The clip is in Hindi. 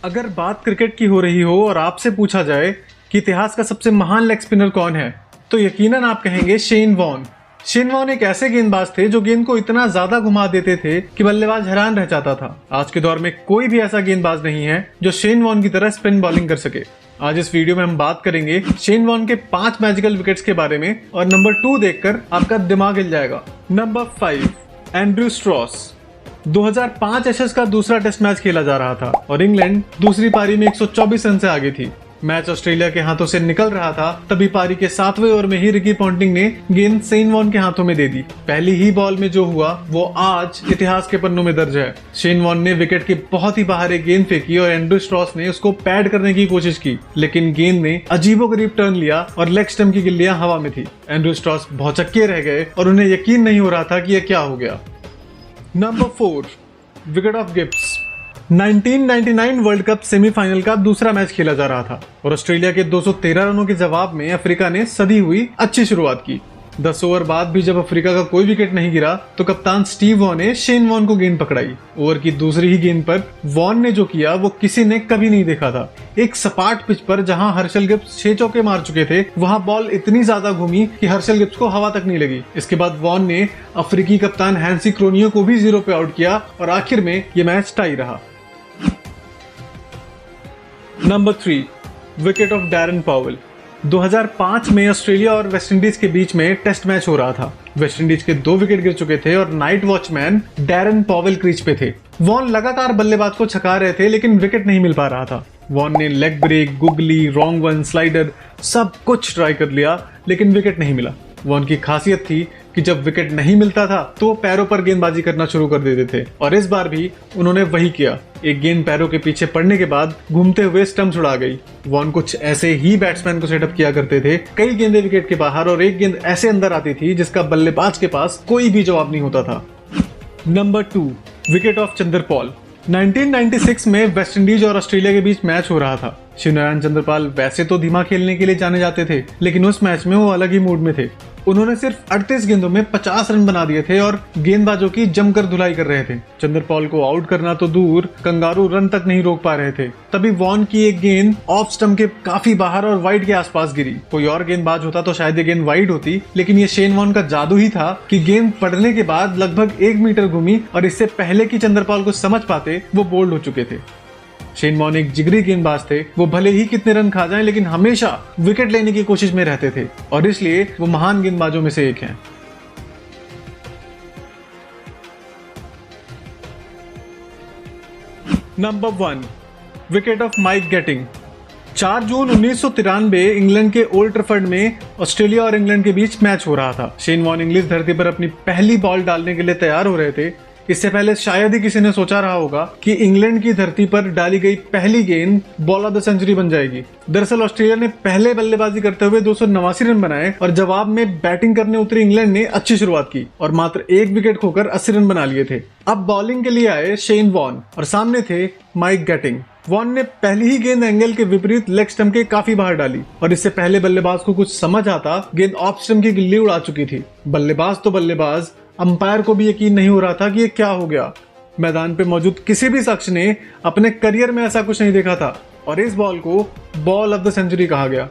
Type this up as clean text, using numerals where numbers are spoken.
अगर बात क्रिकेट की हो रही हो और आपसे पूछा जाए कि इतिहास का सबसे महान लेग स्पिनर कौन है, तो यकीनन आप कहेंगे शेन वॉर्न। शेन वॉर्न एक ऐसे गेंदबाज थे जो गेंद को इतना ज्यादा घुमा देते थे कि बल्लेबाज हैरान रह जाता था। आज के दौर में कोई भी ऐसा गेंदबाज नहीं है जो शेन वॉर्न की तरह स्पिन बॉलिंग कर सके। आज इस वीडियो में हम बात करेंगे शेन वॉर्न के 5 मैजिकल विकेट्स के बारे में और नंबर 2 देखकर आपका दिमाग हिल जाएगा। Number 5, Andrew Strauss. 2005 एशेज का दूसरा टेस्ट मैच खेला जा रहा था और इंग्लैंड दूसरी पारी में 124 रन से आगे थी। मैच ऑस्ट्रेलिया के हाथों से निकल रहा था, तभी पारी के 7वें ओवर में ही रिकी पॉन्टिंग ने गेंद शेन वॉर्न के हाथों में दे दी। पहली ही बॉल में जो हुआ वो आज इतिहास के पन्नों में दर्ज है। शेन वॉर्न ने विकेट के बहुत ही बाहर एक गेंद फेंकी और एंड्रयू स्ट्रॉस ने उसको पैड करने की कोशिश की, लेकिन गेंद ने अजीबोगरीब टर्न लिया और लेग स्टंप की गिल्लियां हवा में थी। एंड्रयू स्ट्रॉस भौचक्के रह गए और उन्हें यकीन नहीं हो रहा था कि यह क्या हो गया। Number 4, wicket of Gibbs. 1999 world cup semifinal का दूसरा मैच खेला जा रहा था और ऑस्ट्रेलिया के 213 रनों के जवाब में अफ्रीका ने सदी हुई अच्छी शुरुआत की। 10 ओवर बाद भी जब अफ्रीका का कोई विकेट नहीं गिरा तो कप्तान स्टीव वॉ ने शेन वॉर्न को गेंद पकड़ाई। ओवर की दूसरी ही गेंद पर वॉर्न ने जो किया वो किसी ने कभी नहीं देखा था। एक सपाट पिच पर जहां हर्षल गिब्स 6 चौके मार चुके थे, वहां बॉल इतनी ज्यादा घूमी कि हर्षल गिब्स को हवा तक नहीं लगी। इसके बाद वॉर्न ने अफ्रीकी कप्तान हैंसी क्रोनियो को भी 0 पे आउट किया और आखिर में ये मैच टाई रहा। Number 3, wicket of Darren Powell. 2005 में ऑस्ट्रेलिया और वेस्टइंडीज के बीच में टेस्ट मैच हो रहा था। वेस्टइंडीज के 2 विकेट गिर चुके थे और night watchman Darren Powell crease पे थे। वॉर्न लगातार बल्लेबाज को छका रहे थे, लेकिन विकेट नहीं मिल पा रहा था। वॉर्न ने leg break, googly, wrong one, slider सब कुछ ट्राई कर लिया, लेकिन विकेट नहीं मिला। वॉर्न की खासियत थी कि जब विकेट नहीं मिलता था तो पैरों पर गेंदबाजी करना शुरू कर देते थे और इस बार भी उन्होंने वही किया। एक गेंद पैरों के पीछे पड़ने के बाद घूमते हुए स्टंप्स उड़ा गई। वॉर्न कुछ ऐसे ही बैट्समैन को सेटअप किया करते थे, कई गेंदें विकेट के बाहर और एक गेंद ऐसे अंदर आती थी जिसका बल्लेबाज के पास कोई भी जवाब नहीं होता था। Number 2, wicket of Chanderpaul. 1996 में वेस्टइंडीज और ऑस्ट्रेलिया के बीच मैच हो रहा था। शिवनारायण चंद्रपाल वैसे तो धीमा खेलने के लिए जाने जाते थे, लेकिन उस मैच में वो अलग ही मूड में थे। उन्होंने सिर्फ 38 गेंदों में 50 रन बना दिए थे और गेंदबाजों की जमकर धुलाई कर रहे थे। चंद्रपॉल को आउट करना तो दूर, कंगारू रन तक नहीं रोक पा रहे थे। तभी वॉर्न की एक गेंद ऑफ स्टंप के काफी बाहर और वाइड के आसपास गिरी। कोई और गेंदबाज होता तो शायद ये गेंद वाइड होती, लेकिन ये शेन वॉर्न का जादू ही था कि गेंद पड़ने के बाद लगभग 1 मीटर घूमी और इससे पहले कि चंद्रपॉल को समझ पाते वो बोल्ड हो चुके थे। शेन वॉर्न एक जिगरी गेंदबाज थे। वो भले ही कितने रन खा जाएं, लेकिन हमेशा विकेट लेने की कोशिश में रहते थे और इसलिए वो महान गेंदबाजों में से एक हैं। Number 1, wicket of Mike Gatting. 4 जून 1993 इंग्लैंड के ओल्ड ट्रैफर्ड में ऑस्ट्रेलिया और इंग्लैंड के बीच मैच हो रहा था। शेन वॉर्न इंग्लिश धरती पर अपनी पहली बॉल डालने के लिए तैयार हो रहे थे। इससे पहले शायद ही किसी ने सोचा रहा होगा कि इंग्लैंड की धरती पर डाली गई पहली गेंद बॉल ऑफ द सेंचुरी बन जाएगी। दरअसल ऑस्ट्रेलिया ने पहले बल्लेबाजी करते हुए 289 रन बनाए और जवाब में बैटिंग करने उतरी इंग्लैंड ने अच्छी शुरुआत की और मात्र 1 विकेट खोकर 80 रन बना लिए थे। अब बॉलिंग के लिए आए शेन वॉर्न और सामने थे माइक गैटिंग। वॉर्न ने पहली ही गेंद एंगल के विपरीत लेग स्टंप के काफी बाहर डाली और इससे पहले बल्लेबाज को कुछ समझ आता, गेंद ऑफ स्टंप की गिल्ली उड़ा चुकी थी। बल्लेबाज तो बल्लेबाज, अंपायर को भी यकीन नहीं हो रहा था कि ये क्या हो गया। मैदान पे मौजूद किसी भी शख्स ने अपने करियर में ऐसा कुछ नहीं देखा था और इस बॉल को बॉल ऑफ द सेंचुरी कहा गया।